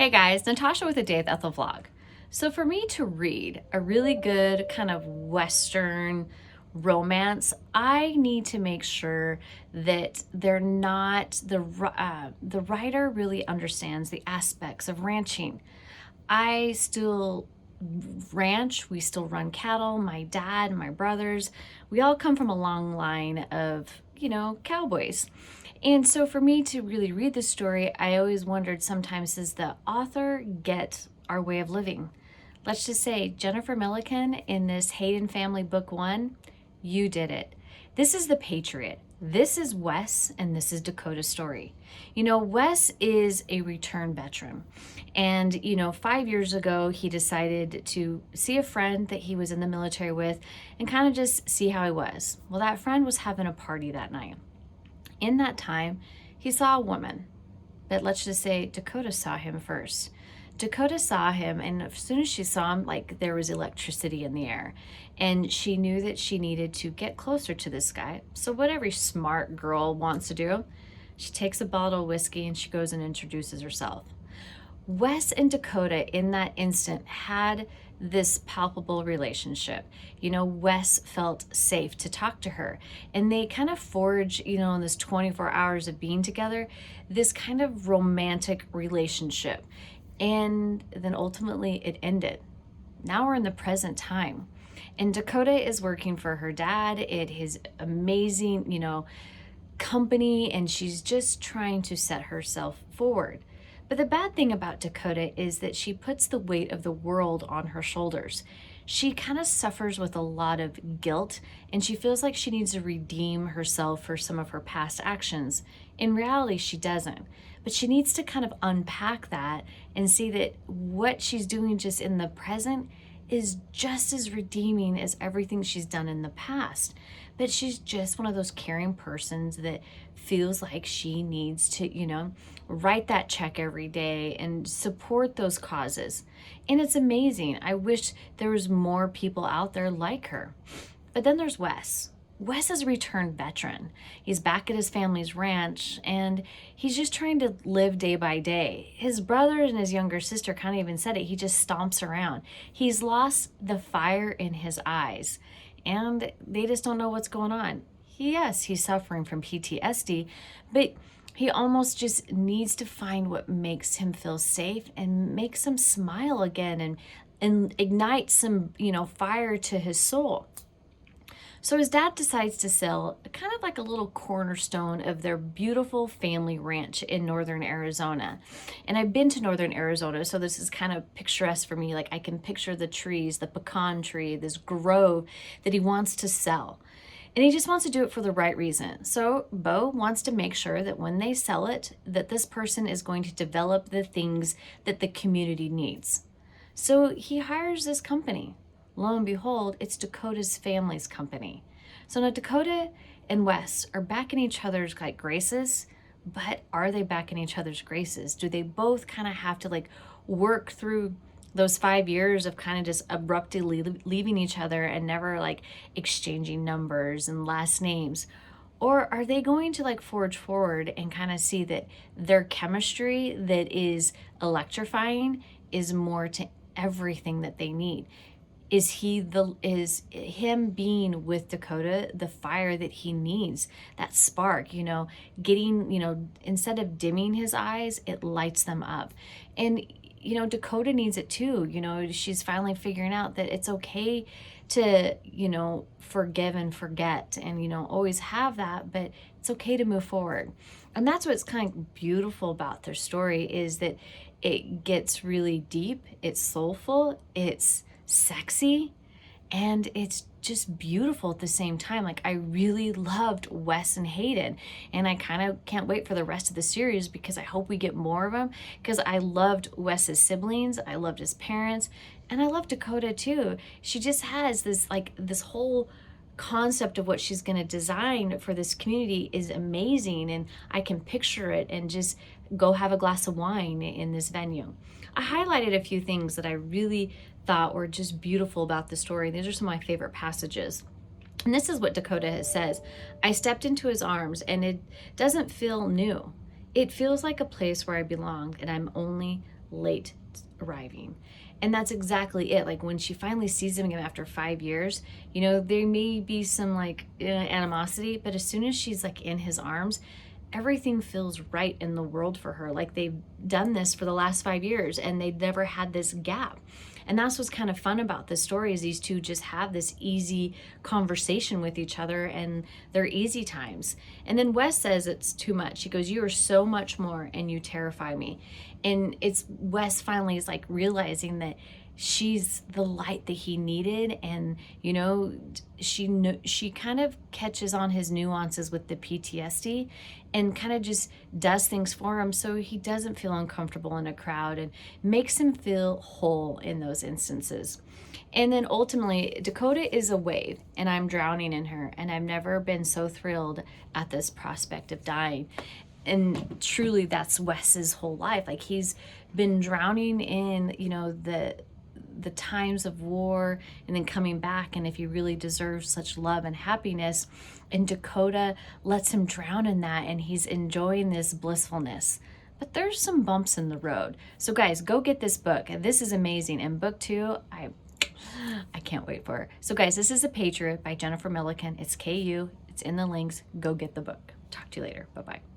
Hey guys, Natasha with a Day with Ethel vlog. So for me to read a really good kind of Western romance, I need to make sure that they're not, the writer really understands the aspects of ranching. I still ranch, we still run cattle, my dad and my brothers, we all come from a long line of, cowboys. And so for me to really read the story, I always wondered sometimes, does the author get our way of living? Let's just say Jennifer Millikin in this Hayden Family Book 1, you did it. This is the Patriot. This is Wes, and this is Dakota's story. Wes is a return veteran. And, 5 years ago, he decided to see a friend that he was in the military with and kind of just see how he was. Well, that friend was having a party that night. In that time, he saw a woman, but let's just say Dakota saw him first. Dakota saw him, and as soon as she saw him, like there was electricity in the air, and she knew that she needed to get closer to this guy. So what every smart girl wants to do, she takes a bottle of whiskey and she goes and introduces herself. Wes and Dakota in that instant had this palpable relationship. Wes felt safe to talk to her, and they kind of forge, in this 24 hours of being together, this kind of romantic relationship. And then ultimately it ended. Now we're in the present time, and Dakota is working for her dad at his amazing, company, and she's just trying to set herself forward. But the bad thing about Dakota is that she puts the weight of the world on her shoulders. She kind of suffers with a lot of guilt, and she feels like she needs to redeem herself for some of her past actions. In reality, she doesn't. But she needs to kind of unpack that and see that what she's doing just in the present is just as redeeming as everything she's done in the past. But she's just one of those caring persons that feels like she needs to, write that check every day and support those causes. And it's amazing. I wish there was more people out there like her. But then there's Wes. Wes is a returned veteran. He's back at his family's ranch, and he's just trying to live day by day. His brother and his younger sister kind of even said it. He just stomps around. He's lost the fire in his eyes, and they just don't know what's going on. Yes, he's suffering from PTSD, but he almost just needs to find what makes him feel safe and makes him smile again and ignite some, fire to his soul. So his dad decides to sell kind of like a little cornerstone of their beautiful family ranch in northern Arizona. And I've been to northern Arizona, so this is kind of picturesque for me. Like I can picture the trees, the pecan tree, this grove that he wants to sell. And he just wants to do it for the right reason. So Bo wants to make sure that when they sell it, that this person is going to develop the things that the community needs. So he hires this company. Lo and behold, it's Dakota's family's company. So now Dakota and Wes are back in each other's graces, but are they back in each other's graces? Do they both kind of have to work through those 5 years of kind of just abruptly leaving each other and never exchanging numbers and last names? Or are they going to forge forward and kind of see that their chemistry that is electrifying is more to everything that they need? Is him being with Dakota the fire that he needs, that spark, getting, instead of dimming his eyes, it lights them up. And Dakota needs it too. She's finally figuring out that it's okay to, forgive and forget and, always have that, but it's okay to move forward. And that's what's kind of beautiful about their story, is that it gets really deep, it's soulful, it's sexy, and it's just beautiful at the same time. I really loved Wes and Hayden, and I kind of can't wait for the rest of the series because I hope we get more of them, because I loved Wes's siblings, I loved his parents, and I love Dakota too. She just has this this whole concept of what she's going to design for this community is amazing, and I can picture it and just go have a glass of wine in this venue. I highlighted a few things that I really thought were just beautiful about the story. These are some of my favorite passages. And this is what Dakota says. I stepped into his arms, and it doesn't feel new. It feels like a place where I belong, and I'm only late arriving. And that's exactly it. Like when she finally sees him again after 5 years, you know, there may be some like animosity, but as soon as she's like in his arms, everything feels right in the world for her. Like they've done this for the last 5 years and they've never had this gap. And that's what's kind of fun about this story, is these two just have this easy conversation with each other and they're easy times. And then Wes says it's too much. He goes, "You are so much more and you terrify me." And it's Wes finally is like realizing that she's the light that he needed. And you know, she kind of catches on his nuances with the PTSD and kind of just does things for him so he doesn't feel uncomfortable in a crowd, and makes him feel whole in those instances. And then ultimately, Dakota is a wave and I'm drowning in her, and I've never been so thrilled at this prospect of dying. And truly that's Wes's whole life. Like he's been drowning in, you know, the times of war and then coming back, and if he really deserves such love and happiness, and Dakota lets him drown in that and he's enjoying this blissfulness. But there's some bumps in the road. So guys, go get this book. This is amazing. And book 2, I can't wait for it. So guys, this is The Patriot by Jennifer Millikin. It's KU. It's in the links. Go get the book. Talk to you later. Bye-bye.